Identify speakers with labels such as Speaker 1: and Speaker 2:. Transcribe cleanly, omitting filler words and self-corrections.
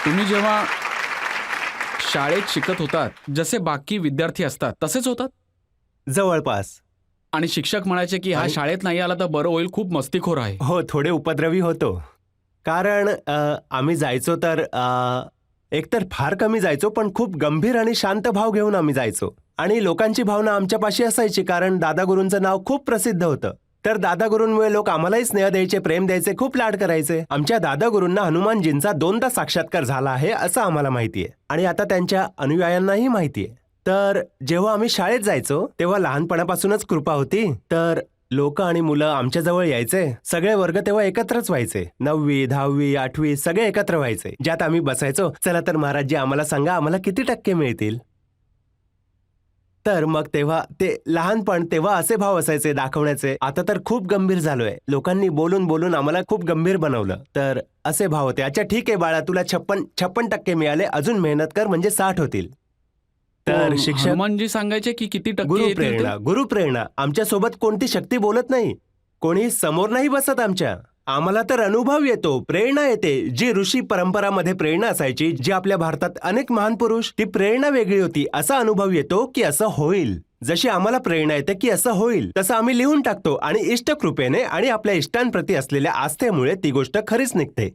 Speaker 1: तुम्ही जेव्हा शाळेत शिकत होतात, जसे बाकी विद्यार्थी असतात तसेच होतात?
Speaker 2: जवळपास.
Speaker 1: आणि शिक्षक म्हणायचे की हा
Speaker 2: आणि
Speaker 1: शाळेत नाही आला तर बरं होईल, खूप मस्तीखोर आहे.
Speaker 2: हो, थोडे उपद्रवी होतो. कारण आम्ही जायचो तर एकतर फार कमी जायचो, पण खूप गंभीर आणि शांत भाव घेऊन आम्ही जायचो. आणि लोकांची भावना आमच्यापाशी असायची, कारण दादागुरूंचं नाव खूप प्रसिद्ध होतं. तर दादागुरूंमुळे लोक आम्हालाही स्नेह द्यायचे, प्रेम द्यायचे, खूप लाड करायचे. आमच्या दादागुरूंना हनुमानजींचा 2दा साक्षात्कार झाला आहे असं आम्हाला माहितीये. आणि आता त्यांच्या अनुयायांनाही माहितीये. तर जेव्हा आम्ही शाळेत जायचो तेव्हा लहानपणापासूनच कृपा होती. तर लोक आणि मुलं आमच्याजवळ यायचे. सगळे वर्ग तेव्हा एकत्रच व्हायचे. 9वी, 10वी, 8वी सगळे एकत्र व्हायचे. ज्यात आम्ही बसायचो, चला तर महाराजजी आम्हाला सांगा, आम्हाला किती टक्के मिळतील. तर मग तेव्हा ते लहानपण, तेव्हा असे भाव असायचे दाखवण्याचे. आता तर खूप गंभीर झालोय. लोकांनी बोलून बोलून आम्हाला खूप गंभीर बनवलं. तर असे भाव होते. अच्छा ठीक आहे बाळा, तुला 56% मिळाले, अजून मेहनत कर म्हणजे 60 होतील. तर शिक्षक,
Speaker 1: हनुमानजी सांगायचे की किती टक्के येतील ते?
Speaker 2: गुरुप्रेरणा, गुरुप्रेरणा. आमच्यासोबत कोणती शक्ती बोलत नाही, कोणी समोर नाही बसत आमच्या. आम्हाला तर अनुभव येतो, प्रेरणा येते. जी ऋषी परंपरामध्ये प्रेरणा असायची, जी आपल्या भारतात अनेक महान पुरुष, ती प्रेरणा वेगळी होती. असा अनुभव येतो की असं होईल. जशी आम्हाला प्रेरणा येते की असं होईल, तसं आम्ही लिहून टाकतो आणि इष्टकृपेने आणि आपल्या इष्टांप्रती असलेल्या आस्थेमुळे ती गोष्ट खरीच निघते.